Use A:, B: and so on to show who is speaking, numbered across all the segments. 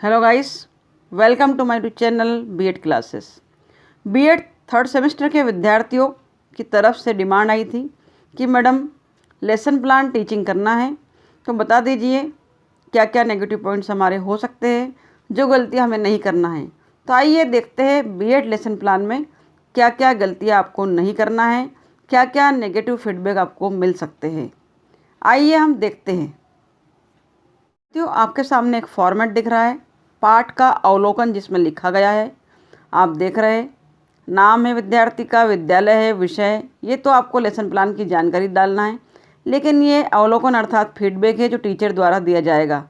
A: Hello guys, welcome to my channel B Ed classes. B Ed third semester के विद्यार्थियों की तरफ से डिमांड आई थी कि मैडम लेसन प्लान टीचिंग करना है, तो बता दीजिए क्या क्या नेगेटिव पॉइंट्स हमारे हो सकते हैं, जो गलतियां हमें नहीं करना है। तो आइए देखते हैं बीएड लेसन प्लान में क्या क्या गलतियां आपको नहीं करना है, क्या क्या नेगेटिव फीडबैक आपको मिल सकते हैं। आइए हम देखते हैं। तो आपके सामने एक फॉर्मेट दिख रहा है, पाठ का अवलोकन, जिसमें लिखा गया है। आप देख रहे हैं, नाम है विद्यार्थी का, विद्यालय है, विषय है। ये तो आपको लेसन प्लान की जानकारी डालना है, लेकिन ये अवलोकन अर्थात फीडबैक है जो टीचर द्वारा दिया जाएगा।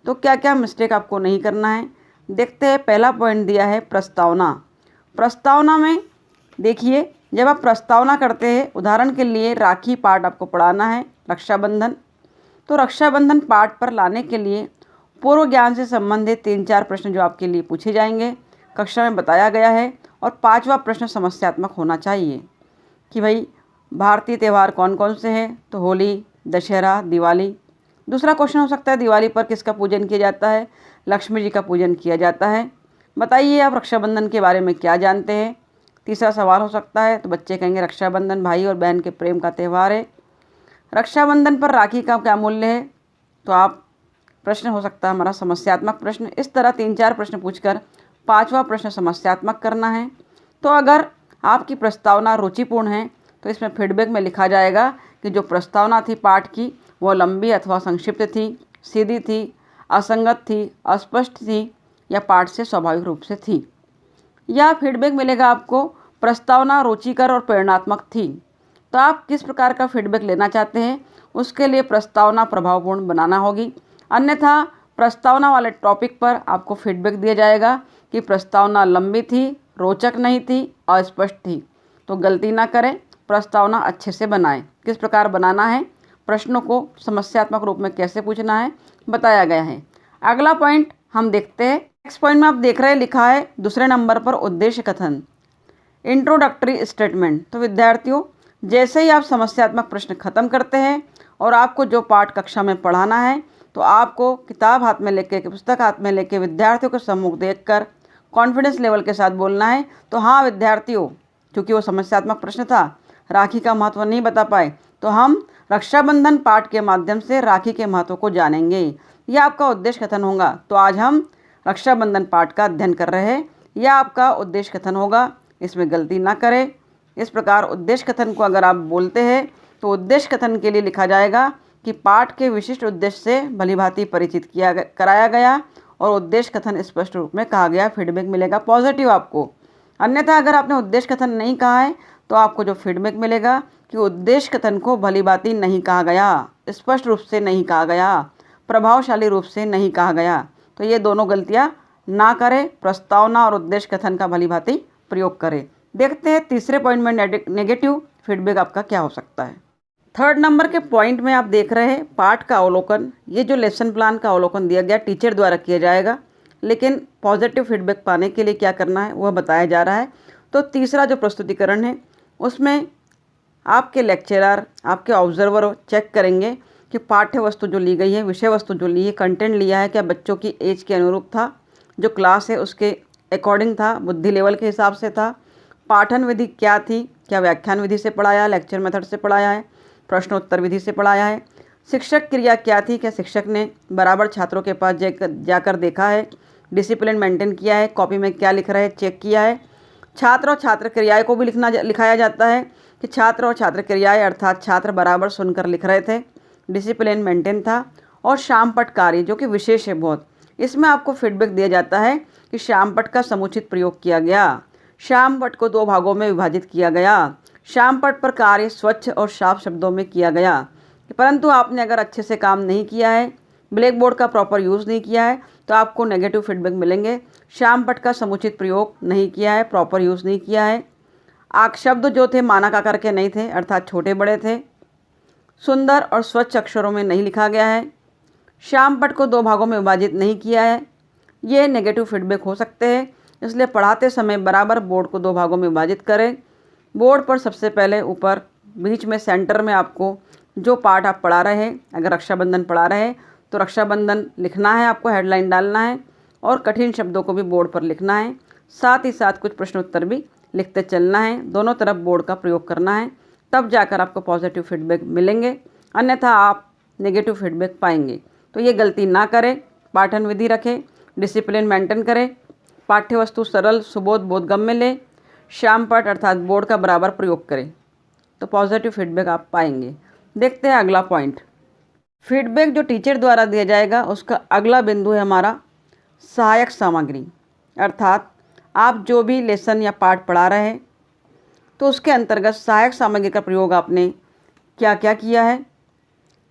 A: तो क्या क्या मिस्टेक आपको नहीं करना है, देखते हैं। पहला पॉइंट दिया है प्रस्तावना। प्रस्तावना में देखिए, जब आप प्रस्तावना करते हैं, उदाहरण के लिए राखी पाठ आपको पढ़ाना है, रक्षाबंधन, तो रक्षाबंधन पाठ पर लाने के लिए पूर्व ज्ञान से संबंधित 3-4 प्रश्न जो आपके लिए पूछे जाएंगे, कक्षा में बताया गया है। और 5वां प्रश्न समस्यात्मक होना चाहिए कि भाई भारतीय त्यौहार कौन कौन से हैं, तो होली, दशहरा, दिवाली। दूसरा क्वेश्चन हो सकता है दिवाली पर किसका पूजन किया जाता है, लक्ष्मी जी का पूजन किया जाता है। बताइए आप रक्षाबंधन के बारे में क्या जानते हैं। तीसरा सवाल हो सकता है, तो बच्चे कहेंगे रक्षाबंधन भाई और बहन के प्रेम का त्यौहार है। रक्षाबंधन पर राखी का क्या मूल्य है, तो आप प्रश्न हो सकता है हमारा समस्यात्मक प्रश्न। इस तरह 3-4 प्रश्न पूछकर 5वां प्रश्न समस्यात्मक करना है। तो अगर आपकी प्रस्तावना रुचिपूर्ण है, तो इसमें फीडबैक में लिखा जाएगा कि जो प्रस्तावना थी पाठ की, वो लंबी अथवा संक्षिप्त थी, सीधी थी, असंगत थी, अस्पष्ट थी, या पाठ से स्वाभाविक रूप से थी। या फीडबैक मिलेगा आपको प्रस्तावना रुचिकर और प्रेरणात्मक थी। तो आप किस प्रकार का फीडबैक लेना चाहते हैं, उसके लिए प्रस्तावना प्रभावपूर्ण बनाना होगी। अन्यथा प्रस्तावना वाले टॉपिक पर आपको फीडबैक दिया जाएगा कि प्रस्तावना लंबी थी, रोचक नहीं थी, अस्पष्ट थी। तो गलती ना करें, प्रस्तावना अच्छे से बनाएं। किस प्रकार बनाना है, प्रश्नों को समस्यात्मक रूप में कैसे पूछना है, बताया गया है। अगला पॉइंट हम देखते हैं। नेक्स्ट पॉइंट में आप देख रहे हैं, लिखा है दूसरे नंबर पर उद्देश्य कथन, इंट्रोडक्टरी स्टेटमेंट। तो विद्यार्थियों, जैसे ही आप समस्यात्मक प्रश्न खत्म करते हैं और आपको जो पाठ कक्षा में पढ़ाना है, तो आपको किताब हाथ में लेके, पुस्तक हाथ में लेके विद्यार्थियों के सम्मुख देखकर कॉन्फिडेंस लेवल के साथ बोलना है। तो हाँ विद्यार्थियों, क्योंकि वो समस्यात्मक प्रश्न था, राखी का महत्व नहीं बता पाए, तो हम रक्षाबंधन पाठ के माध्यम से राखी के महत्व को जानेंगे। यह आपका उद्देश्य कथन होगा। तो आज हम रक्षाबंधन पाठ का अध्ययन कर रहे हैं, यह आपका उद्देश्य कथन होगा, इसमें गलती ना करें। इस प्रकार उद्देश्य कथन को अगर आप बोलते हैं, तो उद्देश्य कथन के लिए लिखा जाएगा कि पाठ के विशिष्ट उद्देश्य से भलीभांति परिचित कराया गया और उद्देश्य कथन स्पष्ट रूप में कहा गया। फीडबैक मिलेगा पॉजिटिव आपको। अन्यथा अगर आपने उद्देश्य कथन नहीं कहा है, तो आपको जो फीडबैक मिलेगा कि उद्देश्य कथन को भलीभांति नहीं कहा गया, स्पष्ट रूप से नहीं कहा गया, प्रभावशाली रूप से नहीं कहा गया। तो ये दोनों गलतियाँ ना करें, प्रस्तावना और उद्देश्य कथन का भलीभांति प्रयोग करें। देखते हैं तीसरे पॉइंट में नेगेटिव फीडबैक आपका क्या हो सकता है। थर्ड नंबर के पॉइंट में आप देख रहे हैं पाठ का अवलोकन। ये जो लेसन प्लान का अवलोकन दिया गया टीचर द्वारा किया जाएगा, लेकिन पॉजिटिव फीडबैक पाने के लिए क्या करना है वह बताया जा रहा है। तो तीसरा जो प्रस्तुतिकरण है, उसमें आपके लेक्चरर, आपके ऑब्जर्वर चेक करेंगे कि पाठ्य वस्तु जो ली गई है, विषय वस्तु जो ली है, कंटेंट लिया है, क्या बच्चों की एज के अनुरूप था, जो क्लास है उसके अकॉर्डिंग था, बुद्धि लेवल के हिसाब से था, पाठन विधि क्या थी, क्या व्याख्यान विधि से पढ़ाया, लेक्चर मेथड से पढ़ाया है, प्रश्नोत्तर विधि से पढ़ाया है, शिक्षक क्रिया क्या थी, क्या शिक्षक ने बराबर छात्रों के पास जाकर देखा है, डिसिप्लिन मेंटेन किया है, कॉपी में क्या लिख रहे हैं चेक किया है। छात्र और छात्र क्रियाएँ को भी लिखाया जाता है कि छात्र और छात्र क्रियाएँ अर्थात छात्र बराबर सुनकर लिख रहे थे, डिसिप्लिन मेंटेन था। और शामपट कार्य जो कि विशेष है बहुत, इसमें आपको फीडबैक दिया जाता है कि शामपट का समुचित प्रयोग किया गया, शामपट को 2 भागों में विभाजित किया गया, शामपट पर कार्य स्वच्छ और साफ शब्दों में किया गया। परंतु आपने अगर अच्छे से काम नहीं किया है, ब्लैक बोर्ड का प्रॉपर यूज़ नहीं किया है, तो आपको नेगेटिव फीडबैक मिलेंगे। शामपट का समुचित प्रयोग नहीं किया है, प्रॉपर यूज़ नहीं किया है, शब्द जो थे मानक आकार के नहीं थे अर्थात छोटे बड़े थे, सुंदर और स्वच्छ अक्षरों में नहीं लिखा गया है, शामपट को 2 भागों में विभाजित नहीं किया है। ये नेगेटिव फीडबैक हो सकते हैं। इसलिए पढ़ाते समय बराबर बोर्ड को 2 भागों में विभाजित करें। बोर्ड पर सबसे पहले ऊपर बीच में सेंटर में आपको जो पाठ आप पढ़ा रहे हैं, अगर रक्षाबंधन पढ़ा रहे हैं तो रक्षाबंधन लिखना है, आपको हेडलाइन डालना है। और कठिन शब्दों को भी बोर्ड पर लिखना है। साथ ही साथ कुछ प्रश्नोत्तर भी लिखते चलना है। दोनों तरफ बोर्ड का प्रयोग करना है, तब जाकर आपको पॉजिटिव फीडबैक मिलेंगे, अन्यथा आप नेगेटिव फीडबैक पाएंगे। तो ये गलती ना करें, पाठन विधि रखें, डिसिप्लिन मेंटेन करें, पाठ्य वस्तु सरल सुबोध बोधगम्य लें, श्याम पाठ अर्थात बोर्ड का बराबर प्रयोग करें, तो पॉजिटिव फीडबैक आप पाएंगे। देखते हैं अगला पॉइंट। फीडबैक जो टीचर द्वारा दिया जाएगा उसका अगला बिंदु है हमारा सहायक सामग्री, अर्थात आप जो भी लेसन या पाठ पढ़ा रहे हैं तो उसके अंतर्गत सहायक सामग्री का प्रयोग आपने क्या क्या किया है।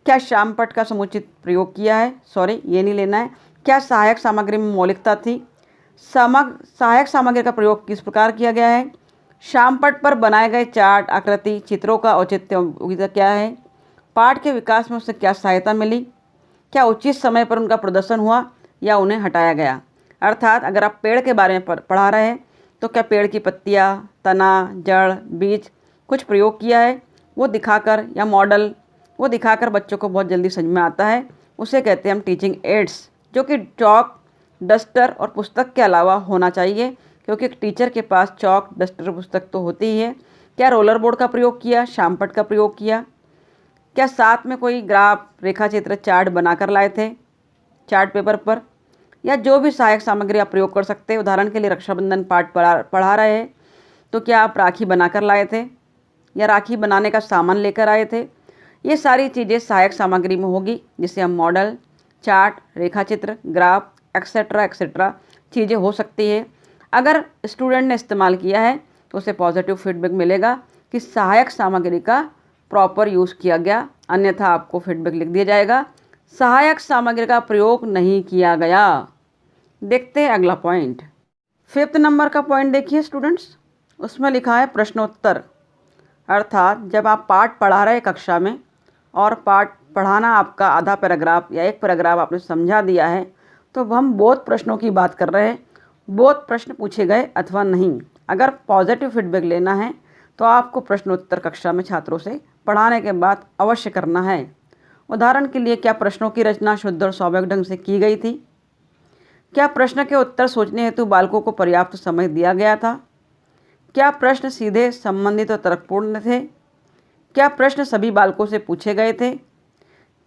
A: क्या श्याम पाठ का समुचित प्रयोग किया है, ये नहीं लेना है। क्या सहायक सामग्री में मौलिकता थी, सहायक सामग्री का प्रयोग किस प्रकार किया गया है, श्याम पाठ पर बनाए गए चार्ट आकृति चित्रों का औचित्य क्या है, पाठ के विकास में उससे क्या सहायता मिली, क्या उचित समय पर उनका प्रदर्शन हुआ या उन्हें हटाया गया। अर्थात अगर आप पेड़ के बारे में पढ़ा रहे हैं तो क्या पेड़ की पत्तियाँ, तना, जड़, बीज कुछ प्रयोग किया है, वो दिखाकर, या मॉडल वो दिखाकर बच्चों को बहुत जल्दी समझ में आता है। उसे कहते हैं हम टीचिंग एड्स, जो कि चौक, डस्टर और पुस्तक के अलावा होना चाहिए, क्योंकि एक टीचर के पास चौक, डस्टर, पुस्तक तो होती ही है। क्या रोलर बोर्ड का प्रयोग किया, श्याम पाठ का प्रयोग किया, क्या साथ में कोई ग्राफ, रेखा चित्र, चार्ट बनाकर लाए थे चार्ट पेपर पर, या जो भी सहायक सामग्री आप प्रयोग कर सकते हैं। उदाहरण के लिए रक्षाबंधन पाठ पढ़ा रहे हैं तो क्या आप राखी बनाकर लाए थे या राखी बनाने का सामान लेकर आए थे। ये सारी चीज़ें सहायक सामग्री में होगी, जिसे हम मॉडल, चार्ट, रेखा चित्र, ग्राफ एक्सेट्रा चीज़ें हो सकती है। अगर स्टूडेंट ने इस्तेमाल किया है तो उसे पॉजिटिव फीडबैक मिलेगा कि सहायक सामग्री का प्रॉपर यूज़ किया गया, अन्यथा आपको फीडबैक लिख दिया जाएगा सहायक सामग्री का प्रयोग नहीं किया गया। देखते हैं अगला पॉइंट। 5th नंबर का पॉइंट देखिए स्टूडेंट्स, उसमें लिखा है प्रश्नोत्तर, अर्थात जब आप पाठ पढ़ा रहे कक्षा में और पाठ पढ़ाना आपका आधा पैराग्राफ या एक पैराग्राफ आपने समझा दिया है, तो हम बोध प्रश्नों की बात कर रहे हैं। बोध प्रश्न पूछे गए अथवा नहीं, अगर पॉजिटिव फीडबैक लेना है तो आपको प्रश्नोत्तर कक्षा में छात्रों से पढ़ाने के बाद अवश्य करना है। उदाहरण के लिए, क्या प्रश्नों की रचना शुद्ध और स्वाभाविक ढंग से की गई थी, क्या प्रश्न के उत्तर सोचने हेतु बालकों को पर्याप्त समय दिया गया था, क्या प्रश्न सीधे, संबंधित और तर्कपूर्ण थे, क्या प्रश्न सभी बालकों से पूछे गए थे,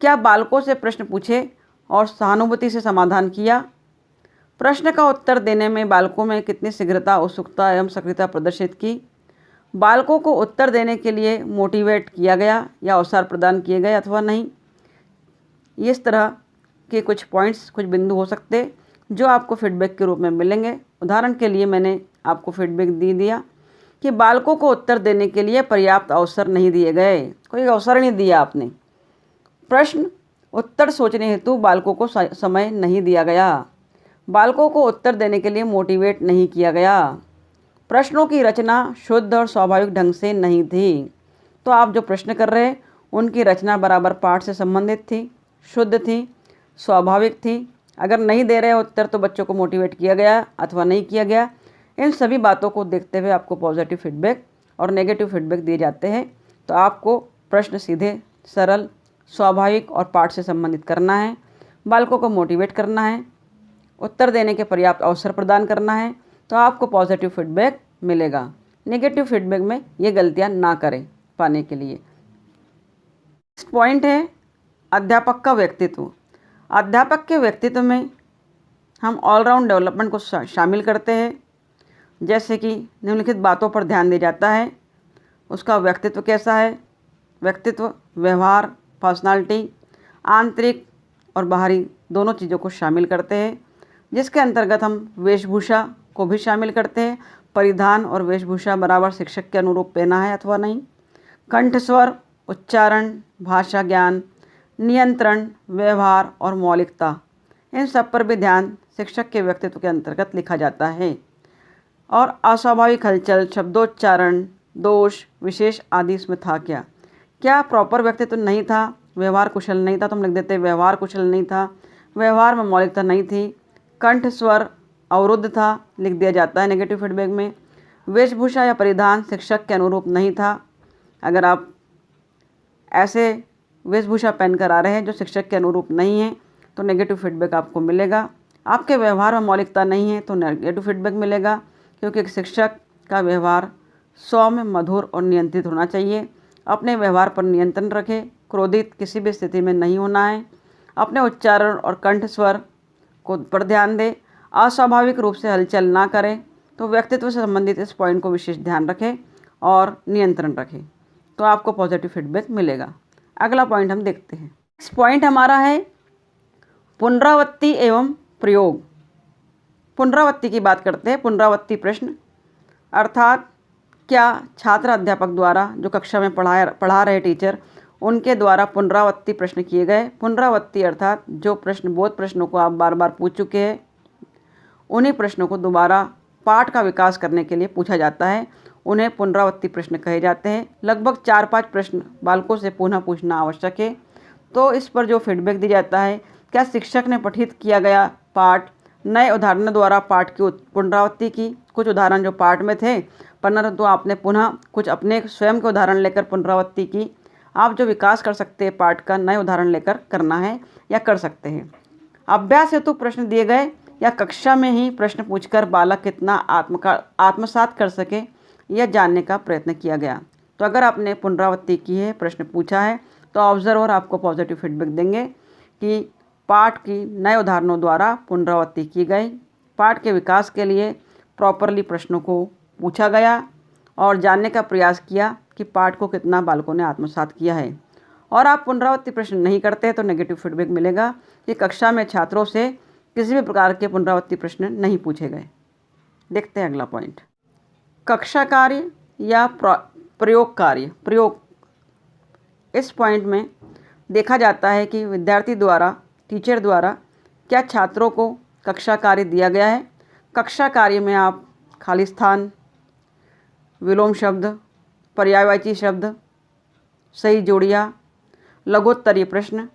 A: क्या बालकों से प्रश्न पूछे और सहानुभूति से समाधान किया, प्रश्न का उत्तर देने में बालकों में कितनी शीघ्रता, उत्सुकता एवं सक्रियता प्रदर्शित की, बालकों को उत्तर देने के लिए मोटिवेट किया गया या अवसर प्रदान किए गए अथवा नहीं। इस तरह के कुछ पॉइंट्स, कुछ बिंदु हो सकते जो आपको फीडबैक के रूप में मिलेंगे। उदाहरण के लिए मैंने आपको फीडबैक दिया कि बालकों को उत्तर देने के लिए पर्याप्त अवसर नहीं दिए गए, कोई अवसर नहीं दिया आपने। प्रश्न उत्तर सोचने हेतु बालकों को समय नहीं दिया गया, बालकों को उत्तर देने के लिए मोटिवेट नहीं किया गया, प्रश्नों की रचना शुद्ध और स्वाभाविक ढंग से नहीं थी। तो आप जो प्रश्न कर रहे हैं उनकी रचना बराबर पाठ से संबंधित थी, शुद्ध थी, स्वाभाविक थी। अगर नहीं दे रहे उत्तर तो बच्चों को मोटिवेट किया गया अथवा नहीं किया गया। इन सभी बातों को देखते हुए आपको पॉजिटिव फीडबैक और नेगेटिव फीडबैक दिए जाते हैं। तो आपको प्रश्न सीधे, सरल, स्वाभाविक और पाठ से संबंधित करना है, बालकों को मोटिवेट करना है, उत्तर देने के पर्याप्त अवसर प्रदान करना है, तो आपको पॉजिटिव फीडबैक मिलेगा। नेगेटिव फीडबैक में ये गलतियाँ ना करें पाने के लिए। नेक्स्ट पॉइंट है अध्यापक का व्यक्तित्व। अध्यापक के व्यक्तित्व में हम ऑलराउंड डेवलपमेंट को शामिल करते हैं, जैसे कि निम्नलिखित बातों पर ध्यान दिया जाता है। उसका व्यक्तित्व कैसा है, व्यक्तित्व, व्यवहार, पर्सनालिटी, आंतरिक और बाहरी दोनों चीज़ों को शामिल करते हैं, जिसके अंतर्गत हम वेशभूषा को भी शामिल करते हैं। परिधान और वेशभूषा बराबर शिक्षक के अनुरूप पहना है अथवा नहीं, कंठस्वर, उच्चारण, भाषा ज्ञान, नियंत्रण, व्यवहार और मौलिकता, इन सब पर भी ध्यान शिक्षक के व्यक्तित्व के अंतर्गत लिखा जाता है। और अस्वाभाविक हलचल, शब्दोच्चारण, दोष, विशेष आदि इसमें था क्या, क्या प्रॉपर व्यक्तित्व नहीं था, व्यवहार कुशल नहीं था, तो हम लिख देते व्यवहार कुशल नहीं था, व्यवहार में मौलिकता नहीं थी, कंठ स्वर अवरुद्ध था, लिख दिया जाता है नेगेटिव फीडबैक में। वेशभूषा या परिधान शिक्षक के अनुरूप नहीं था, अगर आप ऐसे वेशभूषा पहनकर आ रहे हैं जो शिक्षक के अनुरूप नहीं है तो नेगेटिव फीडबैक आपको मिलेगा। आपके व्यवहार में मौलिकता नहीं है तो नेगेटिव फीडबैक मिलेगा, क्योंकि एक शिक्षक का व्यवहार सौम्य, मधुर और नियंत्रित होना चाहिए। अपने व्यवहार पर नियंत्रण रखें, क्रोधित किसी भी स्थिति में नहीं होना है। अपने उच्चारण और कंठ स्वर को पर ध्यान दें। अस्वाभाविक रूप से हलचल ना करें। तो व्यक्तित्व से संबंधित इस पॉइंट को विशेष ध्यान रखें और नियंत्रण रखें, तो आपको पॉजिटिव फीडबैक मिलेगा। अगला पॉइंट हम देखते हैं। नेक्स्ट पॉइंट हमारा है पुनरावृत्ति एवं प्रयोग। पुनरावृत्ति की बात करते हैं। पुनरावृत्ति प्रश्न अर्थात क्या छात्र अध्यापक द्वारा जो कक्षा में पढ़ा रहे टीचर उनके द्वारा पुनरावृत्ति प्रश्न किए गए। पुनरावृत्ति अर्थात जो प्रश्न बोध प्रश्नों को आप बार बार पूछ चुके हैं उन्हीं प्रश्नों को दोबारा पाठ का विकास करने के लिए पूछा जाता है, उन्हें पुनरावृत्ति प्रश्न कहे जाते हैं। लगभग 4-5 प्रश्न बालकों से पुनः पूछना आवश्यक है। तो इस पर जो फीडबैक दी जाता है, क्या शिक्षक ने पठित किया गया पाठ नए उदाहरणों द्वारा पाठ की पुनरावृत्ति की। कुछ उदाहरण जो पाठ में थे परंतु आपने पुनः कुछ अपने स्वयं के उदाहरण लेकर पुनरावृत्ति की। आप जो विकास कर सकते हैं पाठ का नए उदाहरण लेकर करना है या कर सकते हैं। अभ्यास हेतु प्रश्न दिए गए या कक्षा में ही प्रश्न पूछकर बालक कितना आत्मसात कर सके यह जानने का प्रयत्न किया गया। तो अगर आपने पुनरावृत्ति की है, प्रश्न पूछा है, तो ऑब्जर्वर आपको पॉजिटिव फीडबैक देंगे कि पाठ की नए उदाहरणों द्वारा पुनरावृत्ति की गई, पाठ के विकास के लिए प्रॉपरली प्रश्नों को पूछा गया और जानने का प्रयास किया कि पाठ को कितना बालकों ने आत्मसात किया है। और आप पुनरावृत्ति प्रश्न नहीं करते तो नेगेटिव फीडबैक मिलेगा कि कक्षा में छात्रों से किसी भी प्रकार के पुनरावृत्ति प्रश्न नहीं पूछे गए। देखते हैं अगला पॉइंट, कक्षा कार्य या प्रयोग कार्य। प्रयोग, इस पॉइंट में देखा जाता है कि विद्यार्थी द्वारा टीचर द्वारा क्या छात्रों को कक्षा कार्य दिया गया है। कक्षा कार्य में आप खाली स्थान, विलोम शब्द, पर्यायवाची शब्द, सही जोड़ियाँ, लघुत्तरीय प्रश्न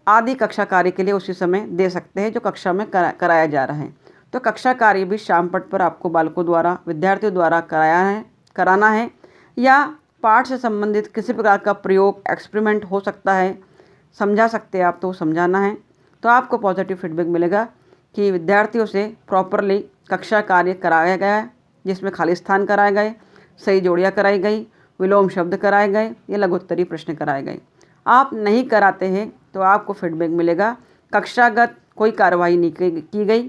A: आदि कक्षा कार्य के लिए उसी समय दे सकते हैं जो कक्षा में कराया जा रहा है। तो कक्षा कार्य भी शाम पट पर आपको बालकों द्वारा, विद्यार्थियों द्वारा कराना है या पाठ से संबंधित किसी प्रकार का प्रयोग, एक्सपेरिमेंट हो सकता है, समझा सकते हैं आप, तो समझाना है। तो आपको पॉजिटिव फीडबैक मिलेगा कि विद्यार्थियों से प्रॉपरली कक्षा कार्य कराया गया है, जिसमें खाली स्थान कराए गए, सही जोड़ियाँ कराई गई, विलोम शब्द कराए गए, ये लघुत्तरीय प्रश्न कराए गए। आप नहीं कराते हैं तो आपको फीडबैक मिलेगा कक्षागत कोई कार्रवाई नहीं की गई,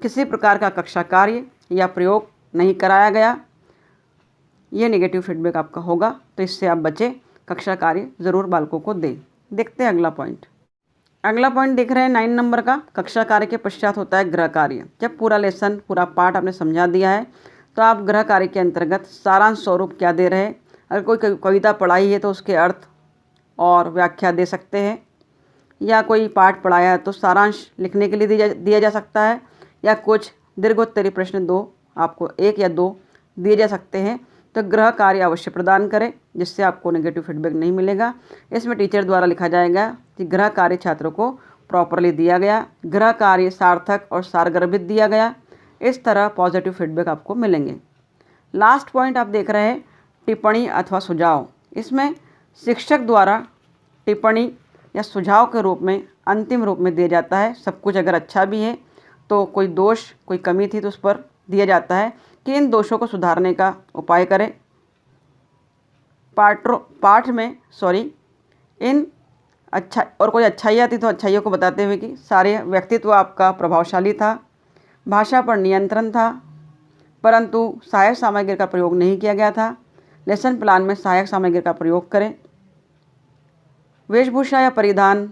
A: किसी प्रकार का कक्षा कार्य या प्रयोग नहीं कराया गया, ये नेगेटिव फीडबैक आपका होगा। तो इससे आप बचें, कक्षा कार्य ज़रूर बालकों को दें। देखते हैं अगला पॉइंट। अगला पॉइंट देख रहे हैं 9 नंबर का। कक्षा कार्य के पश्चात होता है गृह कार्य। जब पूरा लेसन, पूरा पाठ आपने समझा दिया है तो आप गृह कार्य के अंतर्गत सारांश स्वरूप क्या दे रहे हैं। अगर कोई कविता पढ़ाई है तो उसके अर्थ और व्याख्या दे सकते हैं, या कोई पाठ पढ़ाया है तो सारांश लिखने के लिए दिया जा सकता है, या कुछ दीर्घोत्तरीय प्रश्न 2 आपको 1 या 2 दिए जा सकते हैं। तो गृह कार्य अवश्य प्रदान करें, जिससे आपको नेगेटिव फीडबैक नहीं मिलेगा। इसमें टीचर द्वारा लिखा जाएगा कि गृह कार्य छात्रों को प्रॉपरली दिया गया, गृह कार्य सार्थक और सारगर्भित दिया गया। इस तरह पॉजिटिव फीडबैक आपको मिलेंगे। लास्ट पॉइंट आप देख रहे हैं टिप्पणी अथवा सुझाव। इसमें शिक्षक द्वारा टिप्पणी या सुझाव के रूप में अंतिम रूप में दिया जाता है। सब कुछ अगर अच्छा भी है तो कोई दोष, कोई कमी थी तो उस पर दिया जाता है कि इन दोषों को सुधारने का उपाय करें। पाठ में इन अच्छा और कोई अच्छाइयाँ थी तो अच्छाइयों को बताते हुए कि सारे व्यक्तित्व आपका प्रभावशाली था, भाषा पर नियंत्रण था, परंतु सहायक सामग्री का प्रयोग नहीं किया गया था। लेसन प्लान में सहायक सामग्री का प्रयोग करें। वेशभूषा या परिधान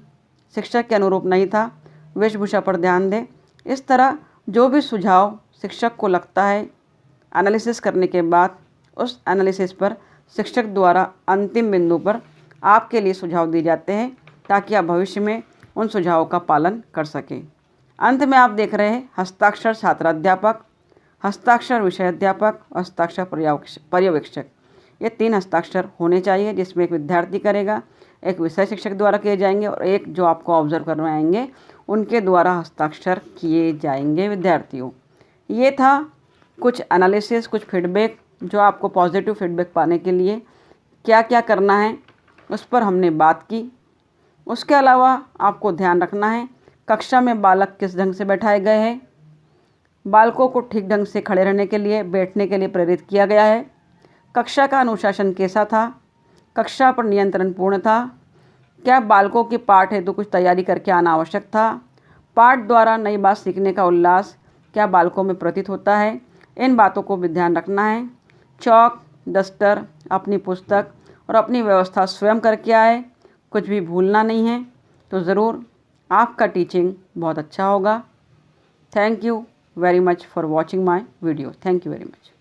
A: शिक्षक के अनुरूप नहीं था, वेशभूषा पर ध्यान दें। इस तरह जो भी सुझाव शिक्षक को लगता है, एनालिसिस करने के बाद उस एनालिसिस पर शिक्षक द्वारा अंतिम बिंदु पर आपके लिए सुझाव दिए जाते हैं ताकि आप भविष्य में उन सुझावों का पालन कर सकें। अंत में आप देख रहे हैं हस्ताक्षर छात्राध्यापक, हस्ताक्षर विषय अध्यापक और हस्ताक्षर पर्यवेक्षक। ये 3 हस्ताक्षर होने चाहिए, जिसमें एक विद्यार्थी करेगा, एक विषय शिक्षक द्वारा किए जाएंगे और एक जो आपको ऑब्जर्व करने आएंगे उनके द्वारा हस्ताक्षर किए जाएंगे विद्यार्थियों। ये था कुछ एनालिसिस, कुछ फीडबैक जो आपको पॉजिटिव फीडबैक पाने के लिए क्या क्या करना है उस पर हमने बात की। उसके अलावा आपको ध्यान रखना है कक्षा में बालक किस ढंग से बैठाए गए हैं। बालकों को ठीक ढंग से खड़े रहने के लिए, बैठने के लिए प्रेरित किया गया है। कक्षा का अनुशासन कैसा था। कक्षा पर नियंत्रण पूर्ण था। क्या बालकों की पाठ हेतु कुछ तैयारी करके आना आवश्यक था। पाठ द्वारा नई बात सीखने का उल्लास क्या बालकों में प्रतीत होता है। इन बातों को भी ध्यान रखना है। चौक, डस्टर, अपनी पुस्तक और अपनी व्यवस्था स्वयं करके आए। कुछ भी भूलना नहीं है, तो ज़रूर आपका टीचिंग बहुत अच्छा होगा। Thank you very much for watching my video. Thank you very much.